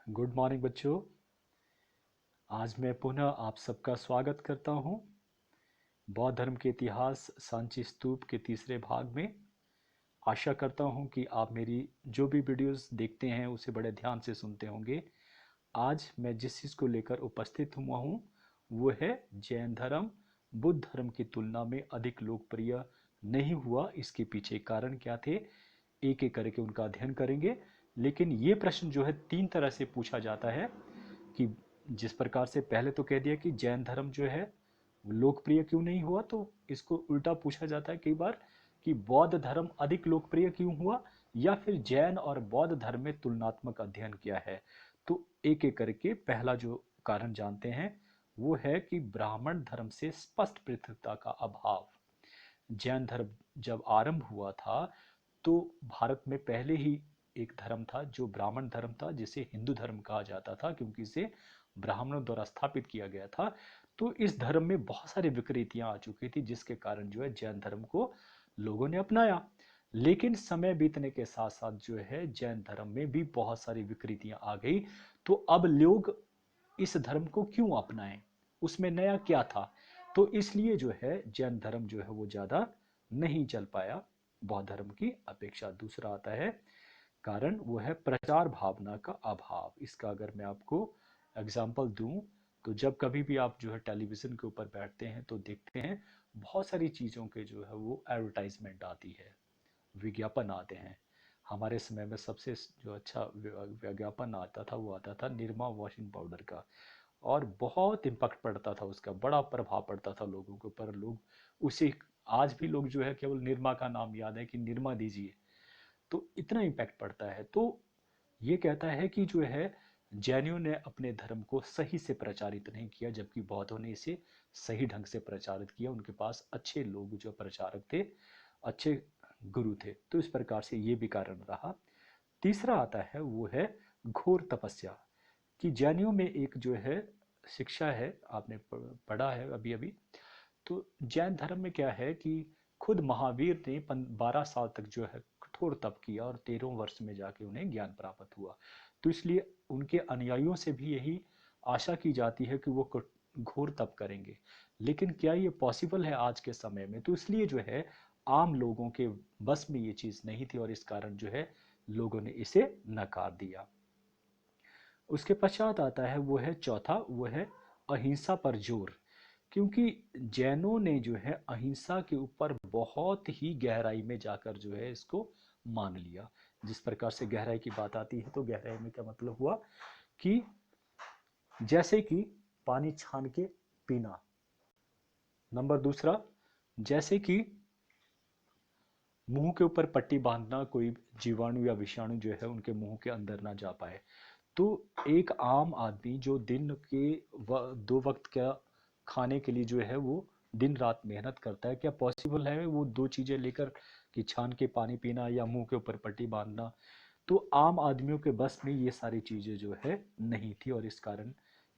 Good morning बच्चों। आज मैं पुनः आप सबका स्वागत करता हूं बौद्ध धर्म के इतिहास सांची स्तूप के तीसरे भाग में। आशा करता हूं कि आप मेरी जो भी वीडियोस देखते हैं उसे बड़े ध्यान से सुनते होंगे। आज मैं जिस चीज़ को लेकर उपस्थित हुआ हूं वो है जैन धर्म बुद्ध धर्म की तुलना में अधिक लोकप्रिय नहीं हुआ। इसके पीछे कारण क्या थे, एक एक करके उनका अध्ययन करेंगे। लेकिन ये प्रश्न जो है तीन तरह से पूछा जाता है कि जिस प्रकार से पहले तो कह दिया कि जैन धर्म जो है लोकप्रिय क्यों नहीं हुआ, तो इसको उल्टा पूछा जाता है कई बार कि बौद्ध धर्म अधिक लोकप्रिय क्यों हुआ, या फिर जैन और बौद्ध धर्म में तुलनात्मक अध्ययन क्या है। तो एक एक करके पहला जो कारण जानते हैं वो है कि ब्राह्मण धर्म से स्पष्ट पृथकता का अभाव। जैन धर्म जब आरंभ हुआ था तो भारत में पहले ही एक धर्म था जो ब्राह्मण धर्म था, जिसे हिंदू धर्म कहा जाता था क्योंकि इसे ब्राह्मणों द्वारा स्थापित किया गया था। तो इस धर्म में बहुत सारी विकृतियां आ चुकी थी जिसके कारण जो है जैन धर्म को लोगों ने अपनाया। लेकिन समय बीतने के साथ साथ जो है जैन धर्म में भी बहुत सारी विकृतियां आ गई। तो अब लोग इस धर्म को क्यों अपनाएं, उसमें नया क्या था। तो इसलिए जो है जैन धर्म जो है वो ज्यादा नहीं चल पाया बौद्ध धर्म की अपेक्षा। दूसरा आता है कारण, वो है प्रचार भावना का अभाव। इसका अगर मैं आपको एग्जाम्पल दूं तो जब कभी भी आप जो है टेलीविजन के ऊपर बैठते हैं तो देखते हैं बहुत सारी चीज़ों के जो है वो एडवर्टाइजमेंट आती है, विज्ञापन आते हैं। हमारे समय में सबसे जो अच्छा विज्ञापन आता था वो आता था निरमा वॉशिंग पाउडर का, और बहुत इम्पैक्ट पड़ता था उसका, बड़ा प्रभाव पड़ता था लोगों के ऊपर। लोग उसे, आज भी लोग जो है केवल निरमा का नाम याद है कि निरमा दीजिए, तो इतना इम्पैक्ट पड़ता है। तो ये कहता है कि जो है जैनियों ने अपने धर्म को सही से प्रचारित नहीं किया, जबकि बौद्धों ने इसे सही ढंग से प्रचारित किया। उनके पास अच्छे लोग जो प्रचारक थे, अच्छे गुरु थे। तो इस प्रकार से ये भी कारण रहा। तीसरा आता है वो है घोर तपस्या। कि जैनियों में एक जो है शिक्षा है, आपने पढ़ा है अभी अभी। तो जैन धर्म में क्या है कि खुद महावीर ने 12 साल तक जो है कठोर तप किया और 13वें वर्ष में जाके उन्हें ज्ञान प्राप्त हुआ। तो इसलिए उनके अनुयायियों से भी यही आशा की जाती है कि वो घोर तप करेंगे। लेकिन क्या ये पॉसिबल है आज के समय में? तो इसलिए जो है आम लोगों के बस में ये चीज नहीं थी, और इस कारण जो है लोगों ने इसे नकार दिया। उसके पश्चात आता है वो है चौथा, वो है अहिंसा पर जोर। क्योंकि जैनों ने जो है अहिंसा के ऊपर बहुत ही गहराई में जाकर जो है इसको मान लिया। जिस प्रकार से गहराई की बात आती है तो गहराई में क्या मतलब हुआ कि जैसे कि पानी छान के पीना। नंबर दूसरा, जैसे कि मुंह के ऊपर पट्टी बांधना, कोई जीवाणु या विषाणु जो है उनके मुंह के अंदर ना जा पाए। तो एक आम आदमी जो दिन के 2 वक्त का खाने के लिए जो है वो दिन रात मेहनत करता है, क्या पॉसिबल है वो दो चीजें लेकर कि छान के पानी पीना या मुंह के ऊपर पट्टी बांधना? तो आम आदमियों के बस में ये सारी चीजें जो है नहीं थी, और इस कारण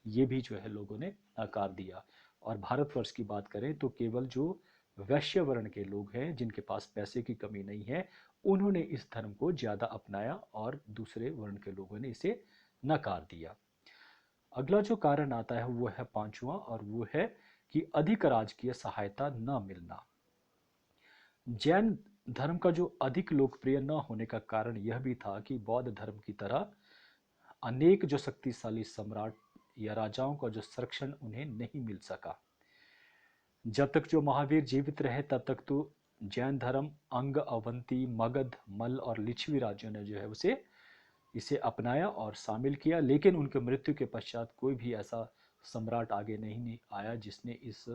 ये भी जो है लोगों ने नकार दिया। और भारतवर्ष की बात करें तो केवल जो वैश्य वर्ण के लोग हैं जिनके पास पैसे की कमी नहीं है, उन्होंने इस धर्म को ज्यादा अपनाया और दूसरे वर्ण के लोगों ने इसे नकार दिया। अगला जो कारण आता है वो है पांचवा, और वो है कि अधिक राजकीय सहायता न मिलना। जैन धर्म का जो अधिक लोकप्रिय न होने का कारण यह भी था कि बौद्ध धर्म की तरह अनेक जो शक्तिशाली सम्राट या राजाओं का जो संरक्षण उन्हें नहीं मिल सका। जब तक जो महावीर जीवित रहे तब तक तो जैन धर्म अंग, अवंती, मगध, मल और लिच्छवी राज्यों ने जो है उसे इसे अपनाया और शामिल किया। लेकिन उनके मृत्यु के पश्चात कोई भी ऐसा सम्राट आगे नहीं आया जिसने इस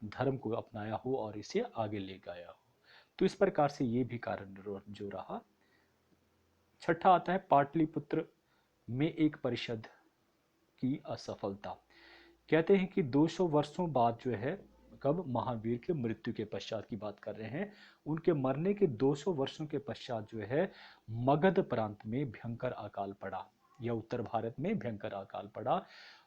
धर्म को अपनाया हो और इसे आगे ले गया हो। तो इस प्रकार से ये भी कारण जो रहा। छठा आता है पाटलिपुत्र में एक परिषद की असफलता। कहते हैं कि 200 वर्षों बाद जो है, कब, महावीर के मृत्यु के पश्चात की बात कर रहे हैं, उनके मरने के 200 वर्षों के पश्चात जो है मगध प्रांत में भयंकर अकाल पड़ा, या उत्तर भारत में भयंकर अकाल पड़ा।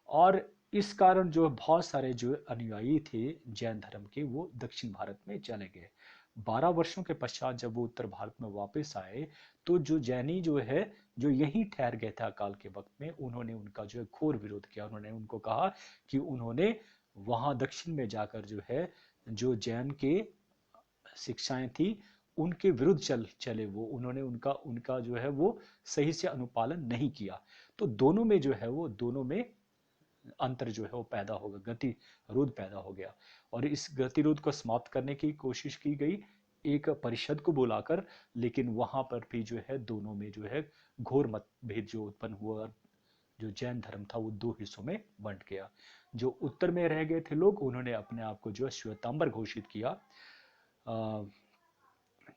और इस कारण जो बहुत सारे जो अनुयायी थे जैन धर्म के वो दक्षिण भारत में चले गए। 12 वर्षों के पश्चात जब वो उत्तर भारत में वापस आए, तो जो जैनी जो है, जो यहीं ठहर गए थे अकाल के वक्त में, उन्होंने उनका जो है घोर विरोध किया। उन्होंने उनको कहा कि उन्होंने वहां दक्षिण में जाकर जो है, जो जैन के शिक्षाएं थी उनके विरुद्ध चले वो, उन्होंने उनका उनका जो है वो सही से अनुपालन नहीं किया। तो दोनों में जो है वो, दोनों में अंतर जो है वो पैदा होगा, गतिरोध पैदा हो गया। और इस गतिरोध को समाप्त करने की कोशिश की गई एक परिषद को बुलाकर, लेकिन वहां पर भी जो है दोनों में जो है घोर मतभेद जो उत्पन्न हुआ। जो जैन धर्म था वो दो हिस्सों में बंट गया। जो उत्तर में रह गए थे लोग, उन्होंने अपने आप को जो है श्वेतांबर घोषित किया।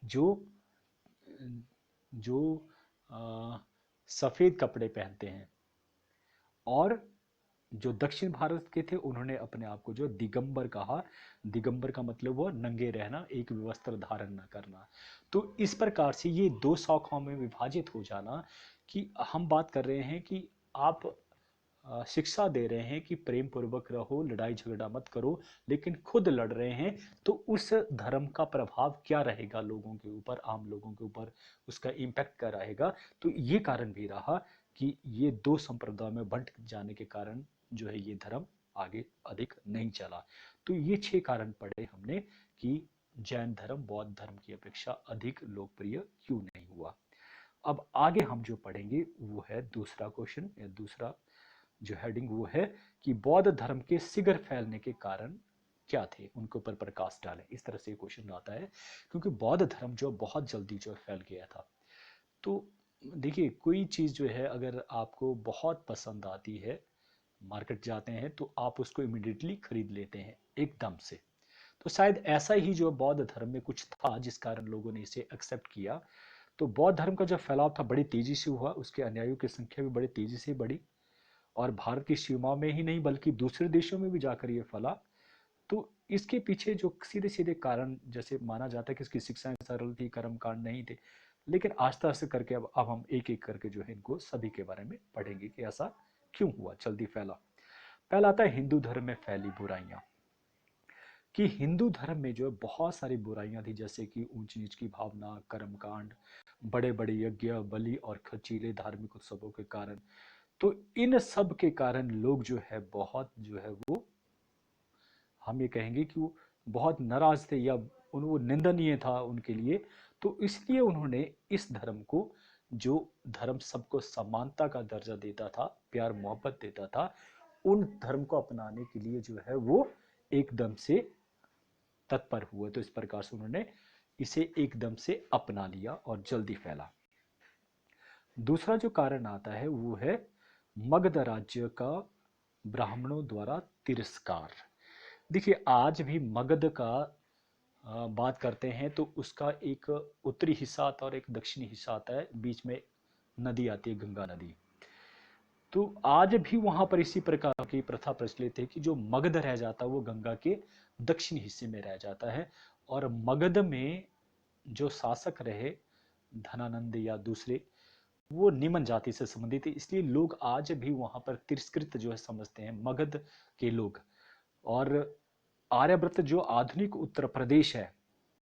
जो जो सफेद कपड़े पहनते हैं। और जो दक्षिण भारत के थे, उन्होंने अपने आप को जो दिगंबर कहा। दिगंबर का मतलब वो नंगे रहना, एक वस्त्र धारण न करना। तो इस प्रकार से ये दो शाखाओं में विभाजित हो जाना, कि हम बात कर रहे हैं कि आप शिक्षा दे रहे हैं कि प्रेम पूर्वक रहो, लड़ाई झगड़ा मत करो, लेकिन खुद लड़ रहे हैं, तो उस धर्म का प्रभाव क्या रहेगा लोगों के ऊपर, आम लोगों के ऊपर, उसका इम्पैक्ट क्या रहेगा। तो ये कारण भी रहा कि ये दो संप्रदाय में बंट जाने के कारण जो है ये धर्म आगे अधिक नहीं चला। तो ये 6 कारण पढ़े हमने कि जैन धर्म बौद्ध धर्म की अपेक्षा अधिक लोकप्रिय क्यों नहीं हुआ। अब आगे हम जो पढ़ेंगे वो है दूसरा क्वेश्चन, या दूसरा जो हेडिंग वो है कि बौद्ध धर्म के शीघ्र फैलने के कारण क्या थे, उनके ऊपर प्रकाश डालें। इस तरह से क्वेश्चन आता है, क्योंकि बौद्ध धर्म जो बहुत जल्दी जो फैल गया था। तो देखिए, कोई चीज़ जो है अगर आपको बहुत पसंद आती है, मार्केट जाते हैं तो आप उसको इमिडिएटली खरीद लेते हैं एकदम से। तो शायद ऐसा ही जो बौद्ध धर्म में कुछ था जिस कारण लोगों ने इसे एक्सेप्ट किया। तो बौद्ध धर्म का जो फैलाव था बड़ी तेजी से हुआ, उसके अनुयायियों की संख्या भी बड़ी तेजी से बढ़ी, और भारत की सीमाओं में ही नहीं बल्कि दूसरे देशों में भी जाकर ये फैला। तो इसके पीछे जो सीधे सीधे कारण, जैसे माना जाता है कि इसकी शिक्षाएं सरल थी, कर्मकांड नहीं थे, लेकिन आस्ते आस्ते करके अब हम एक एक करके जो है इनको सभी के बारे में पढ़ेंगे कि ऐसा क्यों हुआ, जल्दी फैला। पहला आता है हिंदू धर्म में फैली बुराइयां। कि हिंदू धर्म में जो है बहुत सारी बुराइयां थी, जैसे कि ऊंच नीच की भावना, कर्मकांड, बड़े बड़े यज्ञ, बलि और खर्चीले धार्मिक उत्सवों के कारण। तो इन सब के कारण लोग जो है बहुत जो है वो, हम ये कहेंगे कि वो बहुत नाराज थे, या वो निंदनीय था उनके लिए। तो इसलिए उन्होंने इस धर्म को, जो धर्म सबको समानता का दर्जा देता था, प्यार मोहब्बत देता था, उन धर्म को अपनाने के लिए जो है वो एकदम से तत्पर हुए। तो इस प्रकार से उन्होंने इसे एकदम से अपना लिया और जल्दी फैला। दूसरा जो कारण आता है वो है मगध राज्य का ब्राह्मणों द्वारा तिरस्कार। देखिए, आज भी मगध का बात करते हैं तो उसका एक उत्तरी हिस्सा आता है और एक दक्षिणी हिस्सा आता है, बीच में नदी आती है, गंगा नदी। तो आज भी वहां पर इसी प्रकार की प्रथा प्रचलित है कि जो मगध रह जाता है वो गंगा के दक्षिणी हिस्से में रह जाता है। और मगध में जो शासक रहे, धनानंद या दूसरे, वो निम्न जाति से संबंधित है, इसलिए लोग आज भी वहां पर तिरस्कृत जो है समझते हैं मगध के लोग। और आर्यव्रत जो आधुनिक उत्तर प्रदेश है,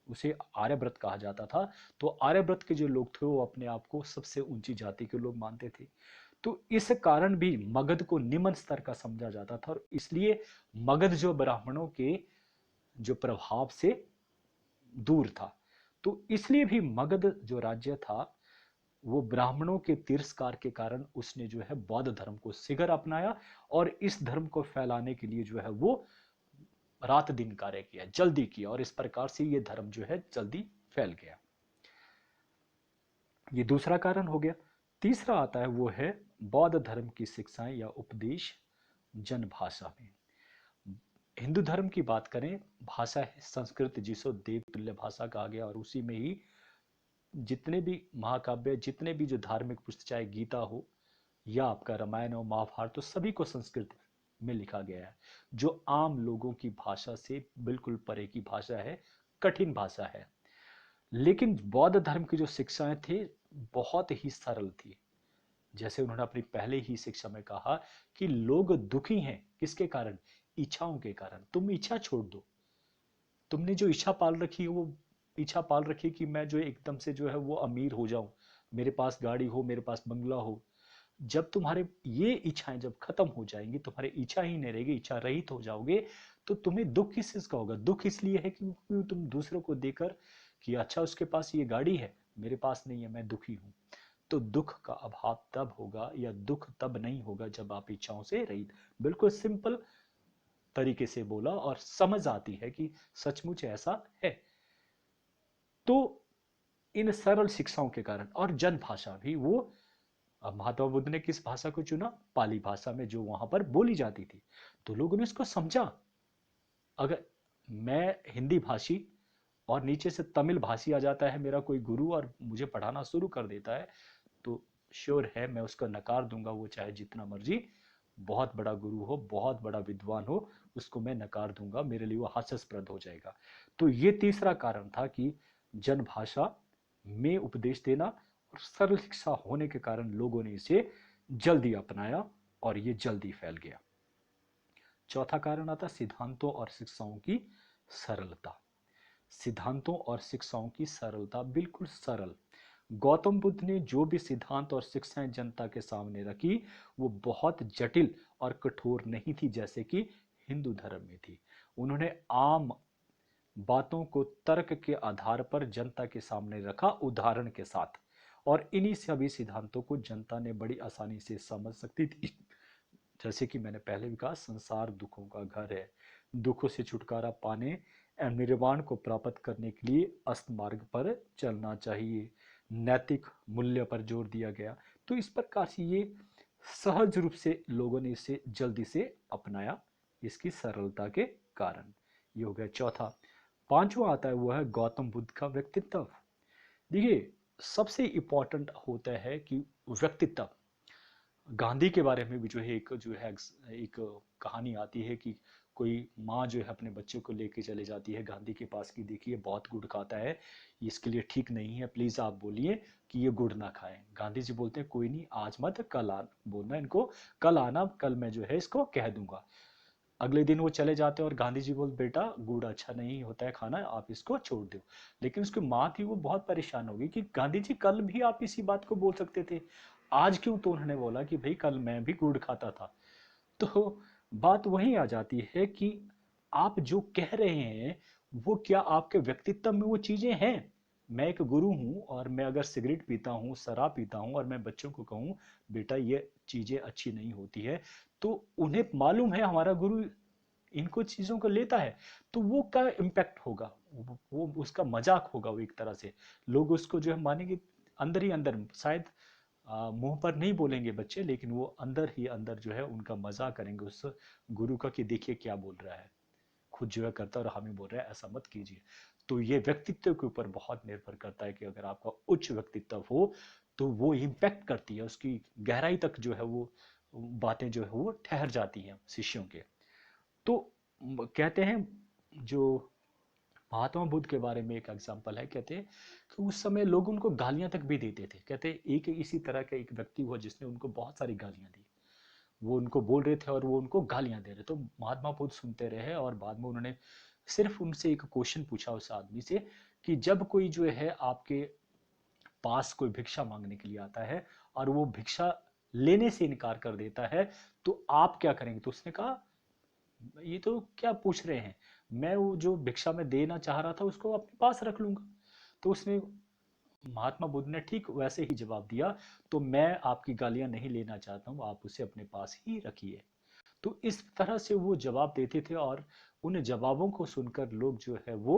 उसे आर्यव्रत कहा जाता था। तो आर्यव्रत के जो लोग थे वो अपने आप को सबसे ऊंची जाति के लोग मानते थे। तो इस कारण भी मगध को निम्न स्तर का समझा जाता था, और इसलिए मगध जो ब्राह्मणों के जो प्रभाव से दूर था। तो इसलिए भी मगध जो राज्य था वो ब्राह्मणों के तिरस्कार के कारण उसने जो है बौद्ध धर्म को शीघ्र अपनाया, और इस धर्म को फैलाने के लिए जो है वो रात दिन कार्य किया, जल्दी किया, और इस प्रकार से ये धर्म जो है जल्दी फैल गया। ये दूसरा कारण हो गया। तीसरा आता है वो है बौद्ध धर्म की शिक्षाएं या उपदेश जनभाषा में। हिंदू धर्म की बात करें, भाषा है संस्कृत, जिसको देव तुल्य भाषा कहा गया, और उसी में ही जितने भी महाकाव्य, जितने भी जो धार्मिक पुस्तक, चाहे गीता हो या आपका रामायण हो, महाभारत, तो सभी को संस्कृत में लिखा गया है, जो आम लोगों की भाषा से बिल्कुल परे की भाषा है, कठिन भाषा है। लेकिन बौद्ध धर्म की जो शिक्षाएं थी बहुत ही सरल थी। जैसे उन्होंने अपनी पहले ही शिक्षा में कहा कि लोग दुखी हैं किसके कारण, इच्छाओं के कारण। तुम इच्छा छोड़ दो, तुमने जो इच्छा पाल रखी है वो इच्छा पाल रखी कि मैं जो है एकदम से जो है वो अमीर हो जाऊं, मेरे पास गाड़ी हो, मेरे पास बंगला हो। जब तुम्हारे ये इच्छाएं जब खत्म हो जाएंगी, तुम्हारी इच्छा ही नहीं रहेगी, इच्छा रहित हो जाओगे, तो तुम्हें दुख किस चीज का होगा? दुख इसलिए है कि तुम दूसरों को देकर कि अच्छा उसके पास ये गाड़ी है, मेरे पास नहीं है, मैं दुखी हूं। तो दुख का अभाव तब होगा या दुख तब नहीं होगा जब आप इच्छाओं से रहित। बिल्कुल सिंपल तरीके से बोला और समझ आती है कि सचमुच ऐसा है। तो इन सरल शिक्षाओं के कारण, और जन भाषा भी वो, महात्मा बुद्ध ने किस भाषा को चुना? पाली भाषा में, जो वहां पर बोली जाती थी। तो लोगों ने इसको समझा। अगर मैं हिंदी भाषी और नीचे से तमिल भाषी आ जाता है मेरा कोई गुरु और मुझे पढ़ाना शुरू कर देता है, तो श्योर है मैं उसका नकार दूंगा, वो चाहे जितना मर्जी बहुत बड़ा गुरु हो, बहुत बड़ा विद्वान हो, उसको मैं नकार दूंगा, मेरे लिए वो हास्यास्पद हो जाएगा। तो ये तीसरा कारण था कि जन भाषा में उपदेश देना और सरल शिक्षा होने के कारण लोगों ने इसे जल्दी अपनाया और ये जल्दी फैल गया। चौथा कारण आता सिद्धांतों और शिक्षाओं की सरलता। सिद्धांतों और शिक्षाओं की सरलता, बिल्कुल सरल। गौतम बुद्ध ने जो भी सिद्धांत और शिक्षाएं जनता के सामने रखी, वो बहुत जटिल और कठोर नहीं थी जैसे कि हिंदू धर्म में थी। उन्होंने आम बातों को तर्क के आधार पर जनता के सामने रखा, उदाहरण के साथ, और इन्हीं सभी सिद्धांतों को जनता ने बड़ी आसानी से समझ सकती थी। जैसे कि मैंने पहले भी कहा, संसार दुखों का घर है। दुखों से छुटकारा पाने एवं निर्वाण को प्राप्त करने के लिए अस्त मार्ग पर चलना चाहिए। नैतिक मूल्य पर जोर दिया गया। तो इस प्रकार से ये सहज रूप से लोगों ने इसे जल्दी से अपनाया, इसकी सरलता के कारण। ये हो गया चौथा। पांचवा आता है वो है गौतम बुद्ध का व्यक्तित्व। देखिए, सबसे इंपॉर्टेंट होता है कि व्यक्तित्व। गांधी के बारे में भी एक कहानी आती है कि कोई माँ जो है अपने बच्चे को लेके चले जाती है गांधी के पास कि देखिए बहुत गुड़ खाता है, इसके लिए ठीक नहीं है, प्लीज आप बोलिए कि ये गुड़ ना खाएं। गांधी जी बोलते हैं कोई नहीं, आज मत कल आ बोलना इनको, कल आना, कल मैं जो है इसको कह दूंगा। अगले दिन वो चले जाते हैं और गांधी जी बोलते बेटा गुड़ अच्छा नहीं होता है खाना, आप इसको छोड़ दो। लेकिन उसकी माँ थी वो बहुत परेशान हो गई कि गांधी जी कल भी आप इसी बात को बोल सकते थे, आज क्यों? तो उन्होंने बोला कि भाई कल मैं भी गुड़ खाता था। तो बात वहीं आ जाती है कि आप जो कह रहे हैं वो क्या आपके व्यक्तित्व में वो चीजें हैं? मैं एक गुरु हूं और मैं अगर सिगरेट पीता हूं, शराब पीता हूं और मैं बच्चों को कहूं बेटा ये चीजें अच्छी नहीं होती है, तो उन्हें मालूम है हमारा गुरु इनको चीजों को लेता है, तो वो क्या इम्पैक्ट होगा? वो उसका मजाक होगा, वो एक तरह से लोग उसको जो है मानेंगे। अंदर ही अंदर शायद मुंह पर नहीं बोलेंगे बच्चे, लेकिन वो अंदर ही अंदर जो है उनका मजाक करेंगे उस गुरु का कि देखिए क्या बोल रहा है, खुद जो है करता और हमें बोल रहा है ऐसा मत कीजिए। तो ये व्यक्तित्व के ऊपर बहुत निर्भर करता है कि अगर आपका उच्च व्यक्तित्व हो तो वो इम्पैक्ट करती है, उसकी गहराई तक जो है वो बातें जो है वो ठहर जाती हैं शिष्यों के। तो कहते हैं, जो महात्मा बुद्ध के बारे में एक एग्जाम्पल है, कहते हैं कि उस समय लोग उनको गालियां तक भी देते थे। कहते हैं एक इसी तरह का एक व्यक्ति हुआ जिसने उनको बहुत सारी गालियां दी। वो उनको बोल रहे थे और वो उनको गालियां दे रहे। तो महात्मा बुद्ध सुनते रहे और बाद में उन्होंने सिर्फ उनसे एक क्वेश्चन पूछा उस आदमी से कि जब कोई जो है आपके पास कोई भिक्षा मांगने के लिए आता है और वो भिक्षा लेने से इनकार कर देता है तो आप क्या करेंगे? तो उसने कहा ये तो क्या पूछ रहे हैं, मैं वो जो भिक्षा में देना चाह रहा था उसको अपने पास रख लूंगा। तो उसने, महात्मा बुद्ध ने ठीक वैसे ही जवाब दिया, तो मैं आपकी गालियां नहीं लेना चाहता हूं, आप उसे अपने पास ही रखिए। तो इस तरह से वो जवाब देते थे और उन जवाबों को सुनकर लोग जो है वो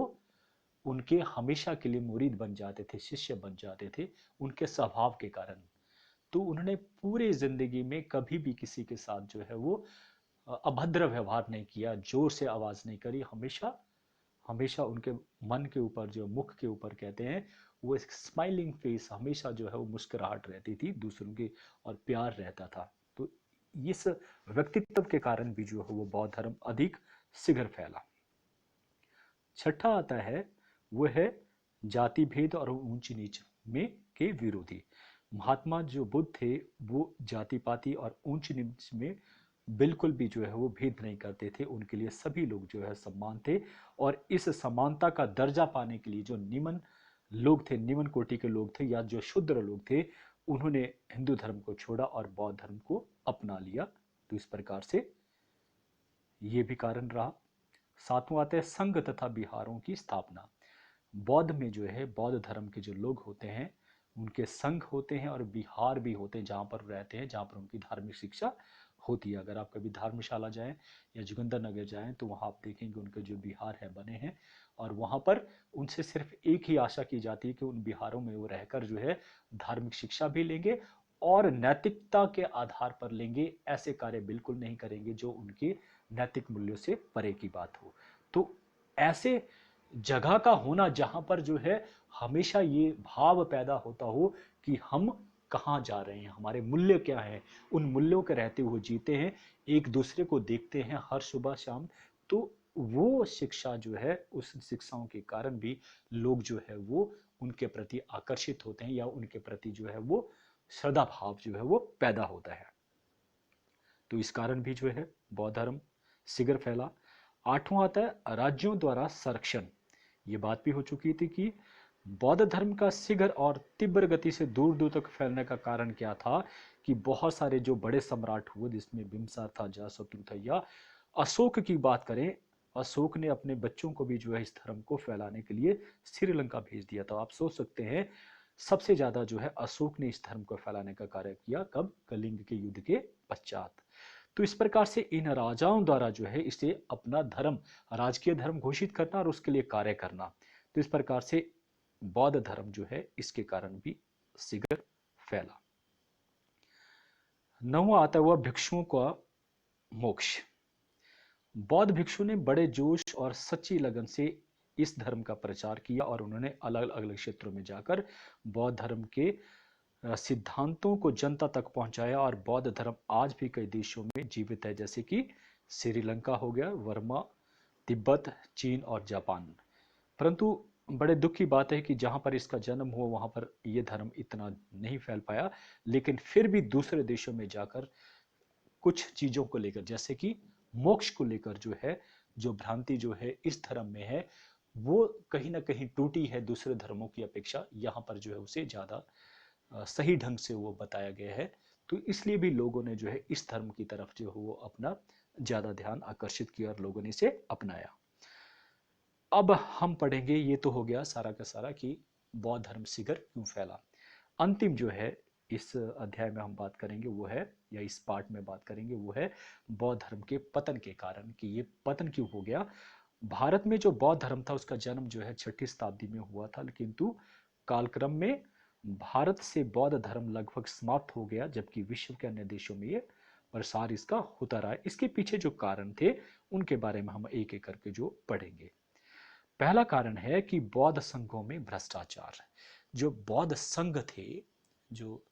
उनके हमेशा के लिए मुरीद बन जाते थे, शिष्य बन जाते थे, उनके स्वभाव के कारण। तो उन्होंने पूरे जिंदगी में कभी भी किसी के साथ जो है वो अभद्र व्यवहार नहीं किया, जोर से आवाज नहीं करी, हमेशा हमेशा उनके मन के ऊपर, जो मुख के ऊपर कहते हैं, वो एक स्माइलिंग फेस, हमेशा जो है वो मुस्कुराहट रहती थी दूसरों की और प्यार रहता था। तो इस व्यक्तित्व के कारण भी जो है वो बौद्ध धर्म अधिक शीघ्र फैला। छठा आता है वो है जाति भेद और ऊंच नीच में के विरोधी। महात्मा जो बुद्ध थे वो जाति पाति और ऊंच नीच में बिल्कुल भी जो है वो भेद नहीं करते थे, उनके लिए सभी लोग जो है समान थे। और इस समानता का दर्जा पाने के लिए जो निम्न लोग थे, निम्न कोटि के लोग थे या जो शूद्र लोग थे, उन्होंने हिंदू धर्म को छोड़ा और बौद्ध धर्म को अपना लिया। तो इस प्रकार से ये भी कारण रहा। सातवां आता है संघ तथा विहारों की स्थापना। बौद्ध में जो है बौद्ध धर्म के जो लोग होते हैं उनके संघ होते हैं और विहार भी होते हैं, जहाँ पर रहते हैं, जहाँ पर उनकी धार्मिक शिक्षा होती है। अगर आप कभी धर्मशाला जाएं या जोगिंदर नगर जाएं तो वहाँ आप देखेंगे उनके जो विहार है बने हैं, और वहाँ पर उनसे सिर्फ एक ही आशा की जाती है कि उन विहारों में वो रहकर जो है धार्मिक शिक्षा भी लेंगे और नैतिकता के आधार पर लेंगे। ऐसे कार्य बिल्कुल नहीं करेंगे जो उनके नैतिक मूल्यों से परे की बात हो। तो ऐसे जगह का होना जहां पर जो है हमेशा ये भाव पैदा होता हो कि हम कहाँ जा रहे हैं, हमारे मूल्य क्या हैं, उन मूल्यों के रहते हुए जीते हैं, एक दूसरे को देखते हैं हर सुबह शाम। तो वो शिक्षा जो है, उस शिक्षाओं के कारण भी लोग जो है वो उनके प्रति आकर्षित होते हैं या उनके प्रति जो है वो श्रद्धा भाव जो है वो पैदा होता है। तो इस कारण भी जो है बौद्ध धर्म शीघ्र फैला। आठवां आता है राज्यों द्वारा संरक्षण। ये बात भी हो चुकी थी कि बौद्ध धर्म का शीघ्र और तीव्र गति से दूर दूर तक फैलने का कारण क्या था कि बहुत सारे जो बड़े सम्राट हुए, जिसमें बिम्बिसार था, जासवंत था, या अशोक की बात करें, अशोक ने अपने बच्चों को भी जो है इस धर्म को फैलाने के लिए श्रीलंका भेज दिया था। आप सोच सकते हैं सबसे ज्यादा जो है अशोक ने इस धर्म को फैलाने का कार्य किया, कब? कलिंग के युद्ध के पश्चात। तो इस प्रकार से इन राजाओं द्वारा जो है इसे अपना धर्म, राजकीय धर्म घोषित करना और उसके लिए कार्य करना। तो इस प्रकार से बौद्ध धर्म जो है इसके कारण भी शीघ्र फैला। नौवां आता हुआ भिक्षुओं का मोक्ष। बौद्ध भिक्षु ने बड़े जोश और सच्ची लगन से इस धर्म का प्रचार किया और उन्होंने अलग अलग क्षेत्रों में जाकर बौद्ध धर्म के सिद्धांतों को जनता तक पहुंचाया। और बौद्ध धर्म आज भी कई देशों में जीवित है, जैसे कि श्रीलंका हो गया, वर्मा, तिब्बत, चीन और जापान। परंतु बड़े दुख की बात है कि जहां पर इसका जन्म हुआ वहां पर यह धर्म इतना नहीं फैल पाया। लेकिन फिर भी दूसरे देशों में जाकर कुछ चीजों को लेकर, जैसे कि मोक्ष को लेकर जो है, जो भ्रांति जो है इस धर्म में है, वो कहीं ना कहीं टूटी है दूसरे धर्मों की अपेक्षा। यहाँ पर जो है उसे ज्यादा सही ढंग से वो बताया गया है। तो इसलिए भी लोगों ने जो है इस धर्म की तरफ जो है वो अपना ज्यादा ध्यान आकर्षित किया और लोगों ने इसे अपनाया। अब हम पढ़ेंगे, ये तो हो गया सारा का सारा कि बौद्ध धर्म शीघ्र क्यों फैला। अंतिम जो है इस अध्याय में हम बात करेंगे वो है, या इस पार्ट में बात करेंगे वो है बौद्ध धर्म के पतन के कारण, कि ये पतन क्यों हो गया। भारत में जो बौद्ध धर्म था उसका जन्म जो है 6ठी शताब्दी में हुआ था, किंतु कालक्रम में भारत से बौद्ध धर्म लगभग समाप्त हो गया, जबकि विश्व के अन्य देशों में ये प्रसार इसका होता रहा है। इसके पीछे जो कारण थे उनके बारे में हम एक एक करके जो पढ़ेंगे। पहला कारण है कि बौद्ध संघों में भ्रष्टाचार। जो बौद्ध संघ थे, जो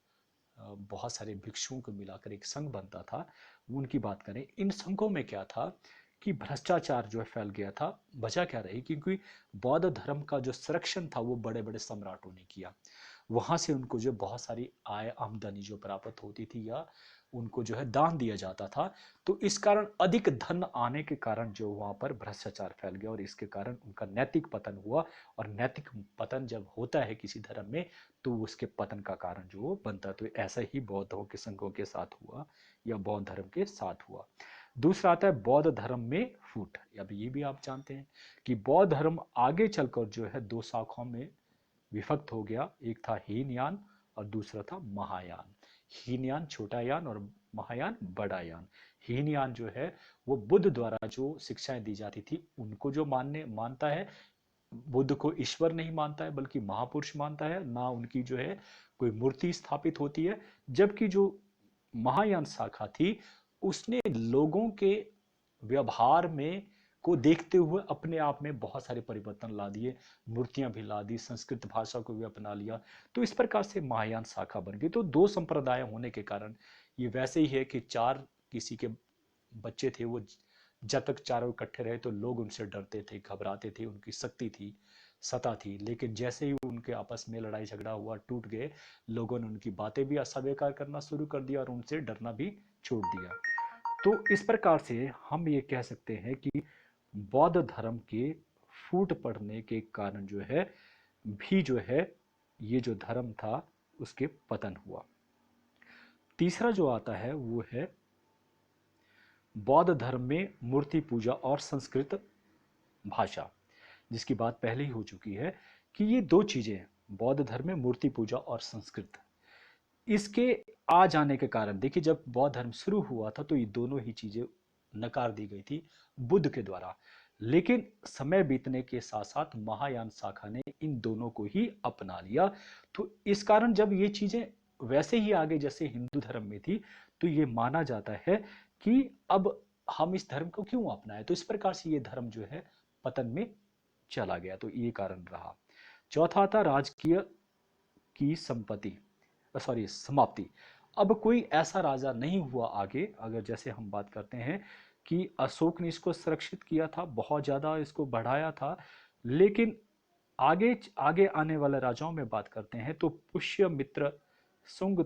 बहुत सारे भिक्षुओं को मिलाकर एक संघ बनता था, उनकी बात करें, इन संघों में क्या था कि भ्रष्टाचार जो है फैल गया था। वजह क्या रही? क्योंकि बौद्ध धर्म का जो संरक्षण था वो बड़े बड़े सम्राटों ने किया। वहां से उनको जो बहुत सारी आय आमदनी जो प्राप्त होती थी या उनको जो है दान दिया जाता था। तो इस कारण अधिक धन आने के कारण जो वहां पर भ्रष्टाचार फैल गया और इसके कारण उनका नैतिक पतन हुआ। और नैतिक पतन जब होता है किसी धर्म में तो उसके पतन का कारण जो बनता है। तो ऐसा ही बौद्धों के संघों के साथ हुआ या बौद्ध धर्म के साथ हुआ। दूसरा आता है बौद्ध धर्म में फूट। अब ये भी आप जानते हैं कि बौद्ध धर्म आगे चलकर जो है दो शाखाओं में विभक्त हो गया। एक था हीनयान और दूसरा था महायान। हीनयान छोटा यान और महायान बड़ा यान। हीनयान जो है वो बुद्ध द्वारा जो शिक्षाएं दी जाती थी उनको जो मानता है, बुद्ध को ईश्वर नहीं मानता है बल्कि महापुरुष मानता है, ना उनकी जो है कोई मूर्ति स्थापित होती है। जबकि जो महायान शाखा थी उसने लोगों के व्यवहार में को देखते हुए अपने आप में बहुत सारे परिवर्तन ला दिए, मूर्तियां भी ला दी, संस्कृत भाषा को भी अपना लिया। तो इस प्रकार से महायान शाखा बन गई। तो दो संप्रदाय होने के कारण ये वैसे ही है कि चार किसी के बच्चे थे, वो जब तक चारों इकट्ठे रहे तो लोग उनसे डरते थे, घबराते थे, उनकी शक्ति थी, सत्ता थी। लेकिन जैसे ही उनके आपस में लड़ाई झगड़ा हुआ, टूट गए, लोगों ने उनकी बातें भी अस्वीकार करना शुरू कर दिया और उनसे डरना भी छोड़ दिया। तो इस प्रकार से हम ये कह सकते हैं कि बौद्ध धर्म के फूट पड़ने के कारण जो है भी जो है ये जो धर्म था उसके पतन हुआ। तीसरा जो आता है वो है बौद्ध धर्म में मूर्ति पूजा और संस्कृत भाषा, जिसकी बात पहले ही हो चुकी है कि ये दो चीजें हैं, बौद्ध धर्म में मूर्ति पूजा और संस्कृत। इसके आ जाने के कारण देखिए, जब बौद्ध धर्म शुरू हुआ था तो ये दोनों ही चीजें नकार दी गई थी बुद्ध के द्वारा, लेकिन समय बीतने के साथ साथ महायान शाखा ने इन दोनों को ही अपना लिया। तो इस कारण जब ये चीजें वैसे ही आगे जैसे हिंदू धर्म में थी, तो ये माना जाता है कि अब हम इस धर्म को क्यों अपनाएं। तो इस प्रकार से ये धर्म जो है पतन में चला गया, तो ये कारण रहा। चौथा था राजकीय की संपत्ति, सॉरी समाप्ति। अब कोई ऐसा राजा नहीं हुआ आगे, अगर जैसे हम बात करते हैं कि अशोक ने इसको संरक्षित किया था, बहुत ज्यादा इसको बढ़ाया था, लेकिन आगे आगे आने वाले राजाओं में बात करते हैं तो पुष्यमित्र सुंग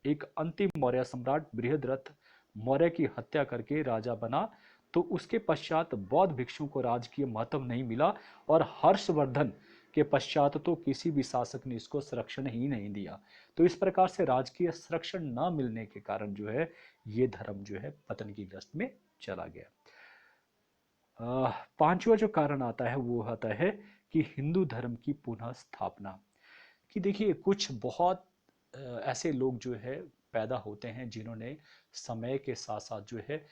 एक अंतिम मौर्य सम्राट बृहद्रथ मौर्य की हत्या करके राजा बना। तो उसके पश्चात बौद्ध भिक्षुओं को राजकीय महत्व नहीं मिला, और हर्षवर्धन के पश्चात तो किसी भी शासक ने इसको संरक्षण ही नहीं दिया। तो इस प्रकार से राजकीय संरक्षण न मिलने के कारण जो है ये धर्म जो है पतन की ग्रस्त में चला गया। पांचवा जो कारण आता है वो आता है कि हिंदू धर्म की पुनः स्थापना। कि देखिए, कुछ बहुत ऐसे लोग जो है पैदा होते हैं जिन्होंने समय के साथ साथ जो है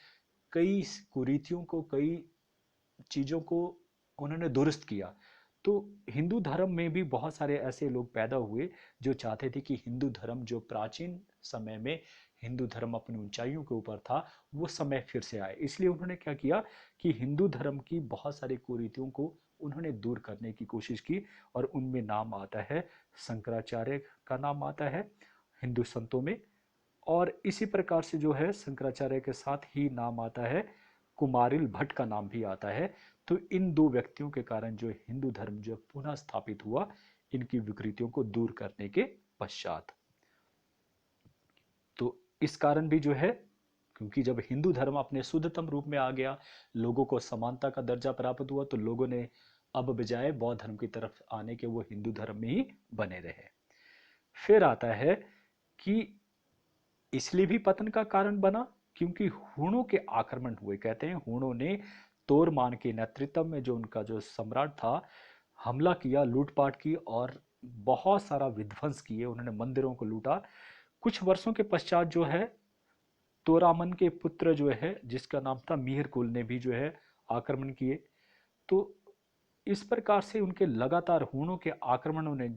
कई कुरीतियों को, कई चीज़ों को उन्होंने दुरुस्त किया। तो हिंदू धर्म में भी बहुत सारे ऐसे लोग पैदा हुए जो चाहते थे कि हिंदू धर्म जो प्राचीन समय में हिंदू धर्म अपनी ऊंचाइयों के ऊपर था वो समय फिर से आए। इसलिए उन्होंने क्या किया कि हिंदू धर्म की बहुत सारी कुरीतियों को उन्होंने दूर करने की कोशिश की, और उनमें नाम आता है शंकराचार्य का नाम आता है हिंदू संतों में। और इसी प्रकार से जो है शंकराचार्य के साथ ही नाम आता है कुमारिल भट्ट का नाम भी आता है। तो इन दो व्यक्तियों के कारण जो हिंदू धर्म जो पुनः स्थापित हुआ इनकी विकृतियों को दूर करने के पश्चात। तो इस कारण भी जो है, क्योंकि जब हिंदू धर्म अपने शुद्धतम रूप में आ गया, लोगों को समानता का दर्जा प्राप्त हुआ, तो लोगों ने अब बजाय बौद्ध धर्म की तरफ आने के वो हिंदू धर्म में ही बने रहे। फिर आता है कि इसलिए भी पतन का कारण बना क्योंकि हूणों के आक्रमण हुए। कहते हैं हूणों ने तोरमान के नेतृत्व में जो उनका जो सम्राट था हमला किया, लूटपाट की और बहुत सारा विध्वंस किए, उन्होंने मंदिरों को लूटा। कुछ वर्षों के पश्चात जो है तोरामन के पुत्र जो है जिसका नाम था मिहिरकुल ने भी जो है आक्रमण किए। तो इस प्रकार से उनके लगातार हूणों के आक्रमण होने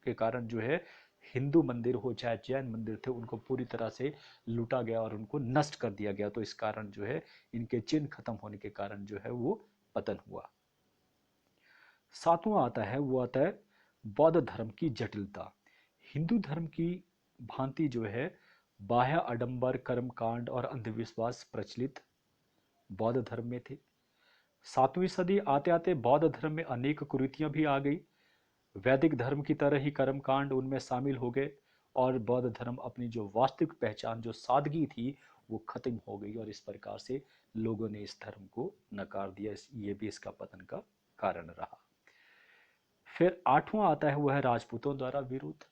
के कारण जो है हिंदू मंदिर हो चाहे जैन मंदिर थे उनको पूरी तरह से लूटा गया और उनको नष्ट कर दिया गया। तो इस कारण जो है इनके चिन्ह खत्म होने के कारण जो है वो पतन हुआ। सातवां आता है वो आता है बौद्ध धर्म की जटिलता। हिंदू धर्म की भांति जो है बाह्य आडंबर, कर्मकांड और अंधविश्वास प्रचलित बौद्ध धर्म में थे। 7वीं सदी आते आते बौद्ध धर्म में अनेक कुरीतियां भी आ गई। वैदिक धर्म की तरह ही कर्मकांड उनमें शामिल हो गए, और बौद्ध धर्म अपनी जो वास्तविक पहचान जो सादगी थी वो खत्म हो गई, और इस प्रकार से लोगों ने इस धर्म को नकार दिया। ये भी इसका पतन का कारण रहा। फिर आठवां आता है वह है राजपूतों द्वारा विरोध।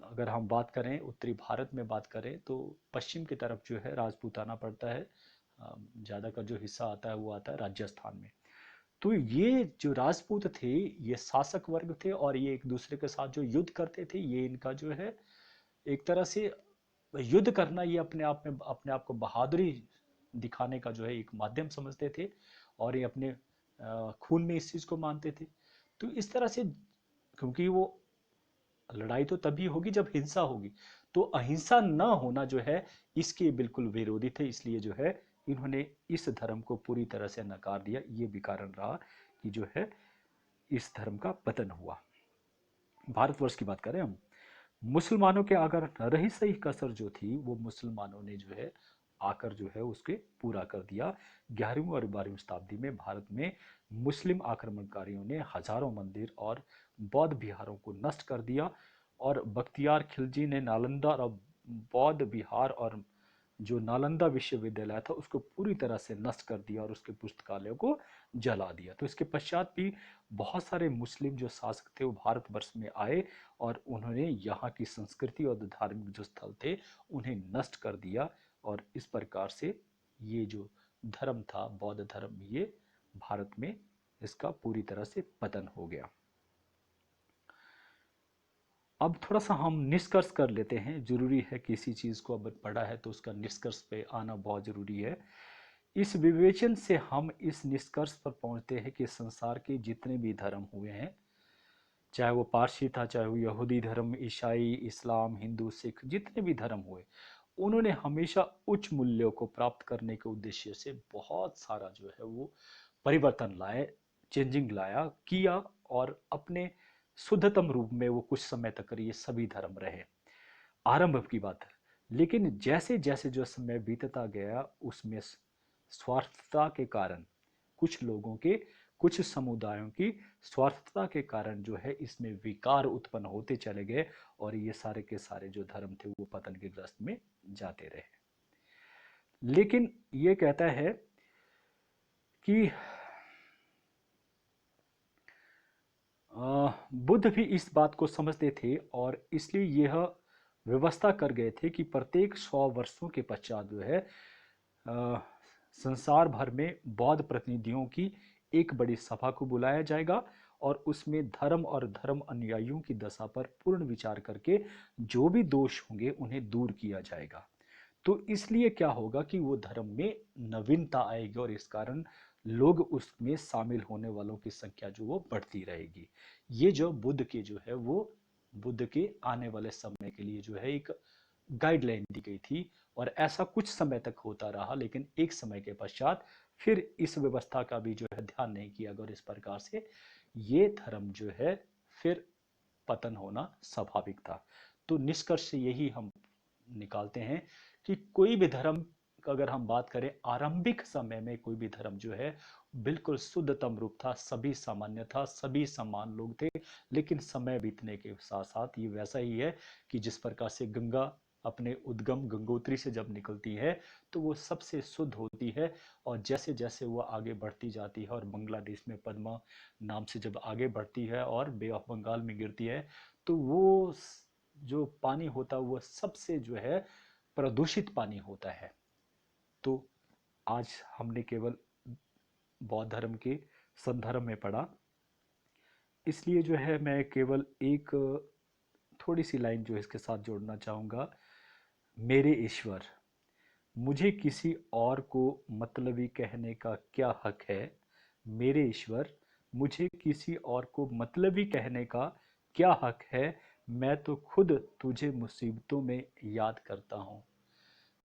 अगर हम बात करें उत्तरी भारत में बात करें तो पश्चिम की तरफ जो है राजपूताना पड़ता है, ज़्यादा का जो हिस्सा आता है वो आता है राजस्थान में। तो ये जो राजपूत थे ये शासक वर्ग थे, और ये एक दूसरे के साथ जो युद्ध करते थे, ये इनका जो है एक तरह से युद्ध करना ये अपने आप में अपने आप को बहादुरी दिखाने का जो है एक माध्यम समझते थे, और ये अपने खून में इस चीज़ को मानते थे। तो इस तरह से, क्योंकि वो लड़ाई तो तभी होगी जब हिंसा होगी, तो अहिंसा न होना जो है इसके बिल्कुल विरोधी थे। इसलिए जो है इन्होंने इस धर्म को पूरी तरह से नकार दिया। ये भी कारण रहा कि जो है इस धर्म का पतन हुआ। भारतवर्ष की बात करें हम, मुसलमानों के अगर रही सही कसर जो थी वो मुसलमानों ने जो है आकर जो है उसके पूरा कर दिया। 11वीं और 12वीं शताब्दी में भारत में मुस्लिम आक्रमणकारियों ने हजारों मंदिर और बौद्ध विहारों को नष्ट कर दिया, और बख्तियार खिलजी ने नालंदा और बौद्ध विहार और जो नालंदा विश्वविद्यालय था उसको पूरी तरह से नष्ट कर दिया और उसके पुस्तकालयों को जला दिया। तो इसके पश्चात भी बहुत सारे मुस्लिम जो शासक थे वो भारतवर्ष में आए और उन्होंने यहाँ की संस्कृति और धार्मिक जो स्थल थे उन्हें नष्ट कर दिया, और इस प्रकार से ये जो धर्म था बौद्ध धर्म, ये भारत में इसका पूरी तरह से पतन हो गया। अब थोड़ा सा हम निष्कर्ष कर लेते हैं। जरूरी है किसी चीज को अब पढ़ा है तो उसका निष्कर्ष पे आना बहुत जरूरी है। इस विवेचन से हम इस निष्कर्ष पर पहुंचते हैं कि संसार के जितने भी धर्म हुए हैं, चाहे वो पारसी था, चाहे वो यहूदी धर्म, ईसाई, इस्लाम, हिंदू, सिख, जितने भी धर्म हुए, उन्होंने हमेशा उच्च मूल्यों को प्राप्त करने के उद्देश्य से बहुत सारा जो है वो परिवर्तन लाए, चेंजिंग लाया किया, और अपने शुद्धतम रूप में वो कुछ समय तक ये सभी धर्म रहे, आरंभ की बात है। लेकिन जैसे जैसे जो समय बीतता गया उसमें स्वार्थता के कारण, कुछ लोगों के, कुछ समुदायों की स्वार्थता के कारण जो है इसमें विकार उत्पन्न होते चले गए, और ये सारे के सारे जो धर्म थे वो पतन के ग्रस्त में जाते रहे। लेकिन ये कहता है कि बुद्ध भी इस बात को समझते थे और इसलिए यह व्यवस्था कर गए थे कि प्रत्येक 100 वर्षों के पश्चात जो है संसार भर में बौद्ध प्रतिनिधियों की एक बड़ी सभा को बुलाया जाएगा, और उसमें धर्म और धर्म अनुयायियों की दशा पर पूर्ण विचार करके जो भी दोष होंगे उन्हें दूर किया जाएगा। तो इसलिए क्या होगा कि वो धर्म में नवीनता आएगी और इस कारण लोग उसमें शामिल होने वालों की संख्या जो वो बढ़ती रहेगी। ये जो बुद्ध के जो है वो बुद्ध के आने वाले समय के लिए जो है एक गाइडलाइन दी गई थी, और ऐसा कुछ समय तक होता रहा, लेकिन एक समय के पश्चात फिर इस व्यवस्था का भी जो है ध्यान नहीं किया गया, और इस प्रकार से ये धर्म जो है फिर पतन होना स्वाभाविक था। तो निष्कर्ष से यही हम निकालते हैं कि कोई भी धर्म का अगर हम बात करें, आरंभिक समय में कोई भी धर्म जो है बिल्कुल शुद्धतम रूप था, सभी सामान्य था, सभी समान लोग थे। लेकिन समय बीतने के साथ साथ ये वैसा ही है कि जिस प्रकार से गंगा अपने उद्गम गंगोत्री से जब निकलती है तो वो सबसे शुद्ध होती है, और जैसे जैसे वो आगे बढ़ती जाती है और बांग्लादेश में पद्मा नाम से जब आगे बढ़ती है और बे ऑफ बंगाल में गिरती है, तो वो जो पानी होता है वो सबसे जो है प्रदूषित पानी होता है। तो आज हमने केवल बौद्ध धर्म के संदर्भ में पढ़ा, इसलिए जो है मैं केवल एक थोड़ी सी लाइन जो इसके साथ जोड़ना चाहूँगा। मेरे ईश्वर, मुझे किसी और को मतलबी कहने का क्या हक है। मेरे ईश्वर, मुझे किसी और को मतलबी कहने का क्या हक है। मैं तो खुद तुझे मुसीबतों में याद करता हूँ।